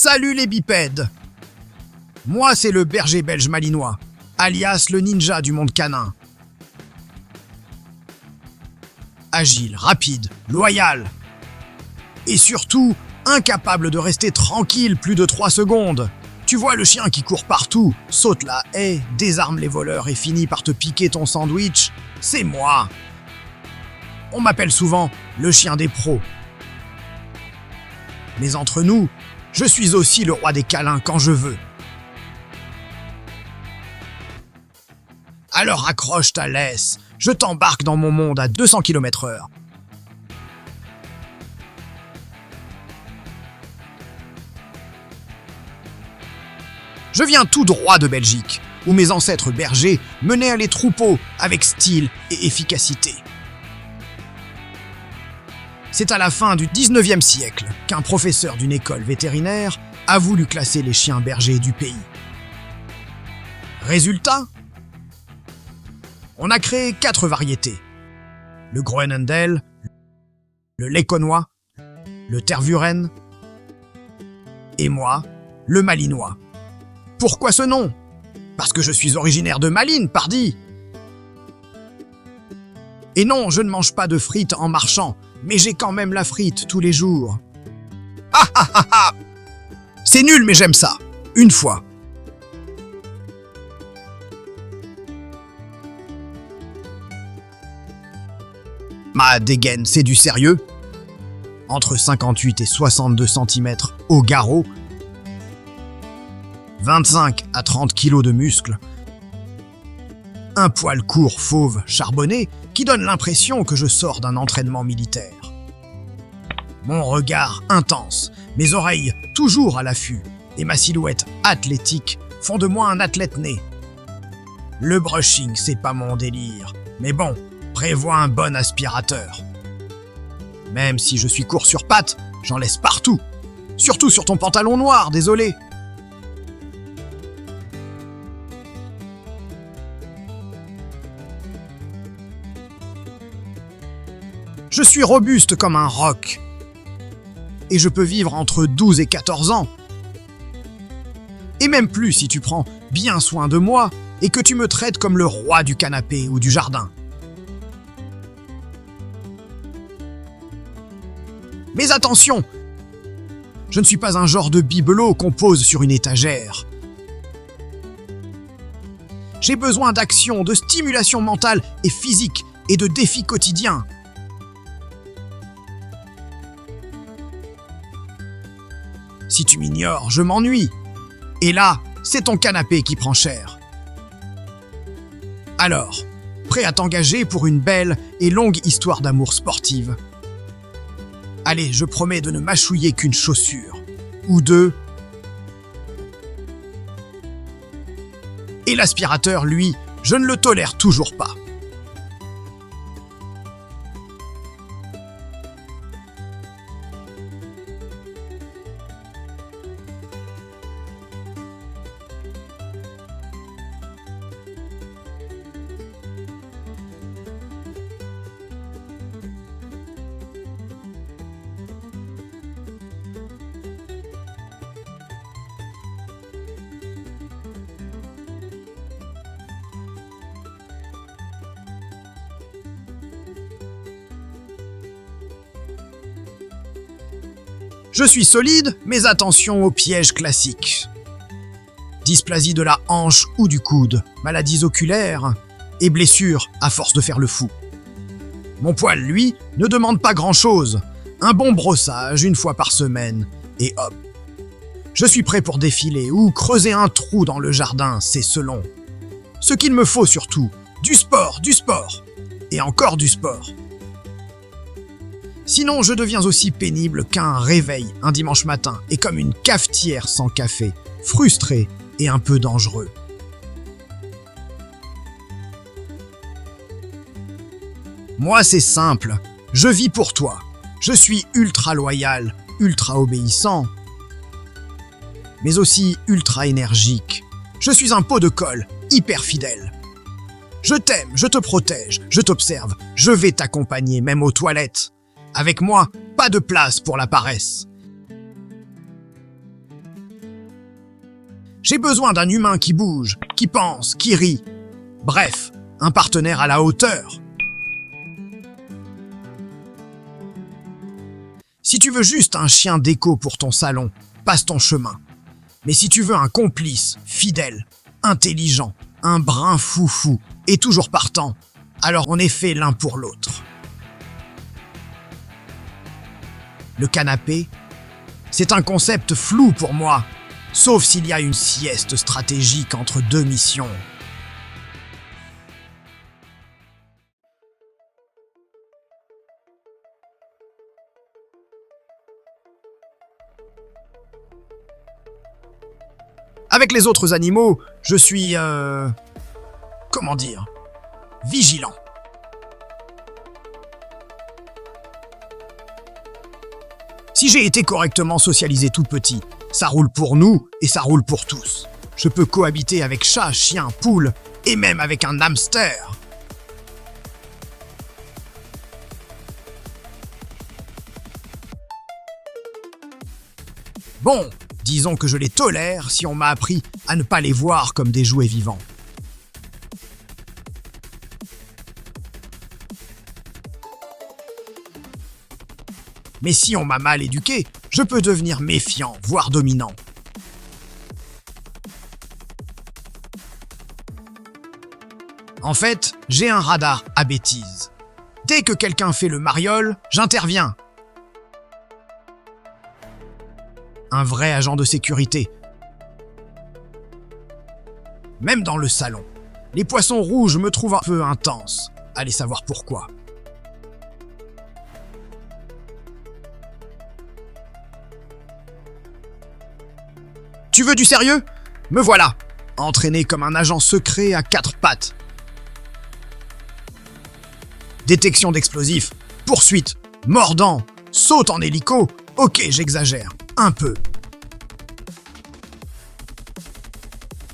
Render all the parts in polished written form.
Salut les bipèdes! Moi, c'est le berger belge malinois, alias le ninja du monde canin. Agile, rapide, loyal. Et surtout, incapable de rester tranquille plus de 3 secondes. Tu vois le chien qui court partout, saute la haie, désarme les voleurs et finit par te piquer ton sandwich? C'est moi! On m'appelle souvent le chien des pros. Mais entre nous, je suis aussi le roi des câlins quand je veux. Alors accroche ta laisse, je t'embarque dans mon monde à 200 km/h. Je viens tout droit de Belgique, où mes ancêtres bergers menaient les troupeaux avec style et efficacité. C'est à la fin du 19e siècle qu'un professeur d'une école vétérinaire a voulu classer les chiens bergers du pays. Résultat, on a créé 4 variétés. Le Groenendel, le Léconois, le Tervuren et moi, le Malinois. Pourquoi ce nom? Parce que je suis originaire de Malines, pardi! Et non, je ne mange pas de frites en marchant, mais j'ai quand même la frite tous les jours. Ah ah ah ah! C'est nul, mais j'aime ça. Une fois. Ma dégaine, c'est du sérieux. Entre 58 et 62 cm au garrot. 25 à 30 kg de muscles. Un poil court fauve charbonné qui donne l'impression que je sors d'un entraînement militaire. Mon regard intense, mes oreilles toujours à l'affût et ma silhouette athlétique font de moi un athlète né. Le brushing, c'est pas mon délire, mais bon, prévois un bon aspirateur. Même si je suis court sur pattes, j'en laisse partout. Surtout sur ton pantalon noir, désolé. Je suis robuste comme un roc. Et je peux vivre entre 12 et 14 ans. Et même plus si tu prends bien soin de moi et que tu me traites comme le roi du canapé ou du jardin. Mais attention, je ne suis pas un genre de bibelot qu'on pose sur une étagère. J'ai besoin d'action, de stimulation mentale et physique et de défis quotidiens. Si tu m'ignores, je m'ennuie. Et là, c'est ton canapé qui prend cher. Alors, prêt à t'engager pour une belle et longue histoire d'amour sportive? Allez, je promets de ne mâchouiller qu'une chaussure. Ou 2. Et l'aspirateur, lui, je ne le tolère toujours pas. Je suis solide, mais attention aux pièges classiques. Dysplasie de la hanche ou du coude, maladies oculaires et blessures à force de faire le fou. Mon poil, lui, ne demande pas grand-chose. Un bon brossage une fois par semaine, et hop. Je suis prêt pour défiler ou creuser un trou dans le jardin, c'est selon. Ce qu'il me faut surtout, du sport, et encore du sport. Sinon, je deviens aussi pénible qu'un réveil un dimanche matin et comme une cafetière sans café, frustré et un peu dangereux. Moi, c'est simple. Je vis pour toi. Je suis ultra loyal, ultra obéissant, mais aussi ultra énergique. Je suis un pot de colle, hyper fidèle. Je t'aime, je te protège, je t'observe, je vais t'accompagner même aux toilettes. Avec moi, pas de place pour la paresse. J'ai besoin d'un humain qui bouge, qui pense, qui rit. Bref, un partenaire à la hauteur. Si tu veux juste un chien déco pour ton salon, passe ton chemin. Mais si tu veux un complice, fidèle, intelligent, un brin foufou et toujours partant, alors on est fait l'un pour l'autre. Le canapé, c'est un concept flou pour moi, sauf s'il y a une sieste stratégique entre deux missions. Avec les autres animaux, je suis, comment dire, vigilant. Si j'ai été correctement socialisé tout petit, ça roule pour nous et ça roule pour tous. Je peux cohabiter avec chat, chien, poule et même avec un hamster. Bon, disons que je les tolère si on m'a appris à ne pas les voir comme des jouets vivants. Mais si on m'a mal éduqué, je peux devenir méfiant, voire dominant. En fait, j'ai un radar à bêtises. Dès que quelqu'un fait le mariole, j'interviens. Un vrai agent de sécurité. Même dans le salon, les poissons rouges me trouvent un peu intense. Allez savoir pourquoi. Tu veux du sérieux? Me voilà, entraîné comme un agent secret à 4 pattes. Détection d'explosifs, poursuite, mordant, saute en hélico. Ok, j'exagère, un peu.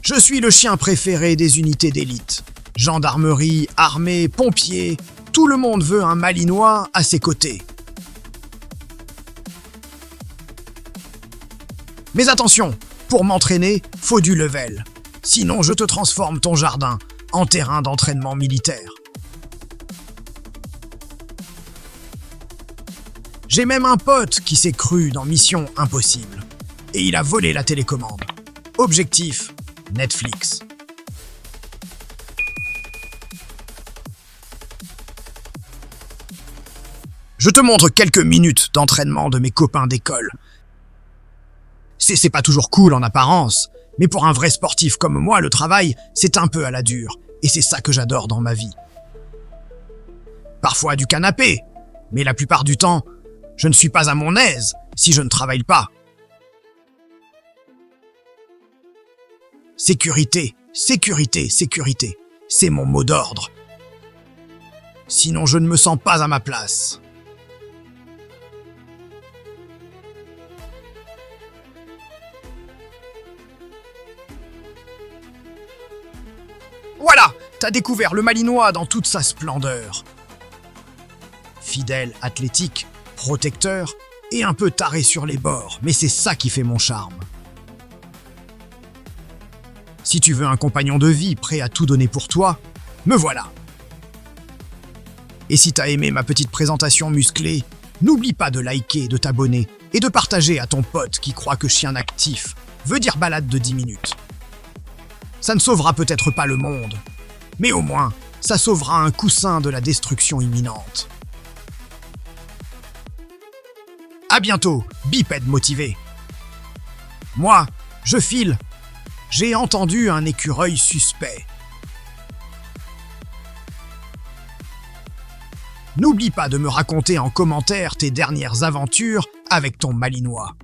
Je suis le chien préféré des unités d'élite. Gendarmerie, armée, pompiers, tout le monde veut un malinois à ses côtés. Mais attention, pour m'entraîner, faut du level. Sinon, je te transforme ton jardin en terrain d'entraînement militaire. J'ai même un pote qui s'est cru dans Mission Impossible. Et il a volé la télécommande. Objectif, Netflix. Je te montre quelques minutes d'entraînement de mes copains d'école. C'est pas toujours cool en apparence, mais pour un vrai sportif comme moi, le travail, c'est un peu à la dure, et c'est ça que j'adore dans ma vie. Parfois du canapé, mais la plupart du temps, je ne suis pas à mon aise si je ne travaille pas. Sécurité, sécurité, sécurité, c'est mon mot d'ordre. Sinon, je ne me sens pas à ma place. Voilà, t'as découvert le malinois dans toute sa splendeur. Fidèle, athlétique, protecteur et un peu taré sur les bords, mais c'est ça qui fait mon charme. Si tu veux un compagnon de vie prêt à tout donner pour toi, me voilà. Et si t'as aimé ma petite présentation musclée, n'oublie pas de liker, de t'abonner et de partager à ton pote qui croit que chien actif veut dire balade de 10 minutes. Ça ne sauvera peut-être pas le monde, mais au moins, ça sauvera un coussin de la destruction imminente. À bientôt, bipède motivé. Moi, je file. J'ai entendu un écureuil suspect. N'oublie pas de me raconter en commentaire tes dernières aventures avec ton malinois.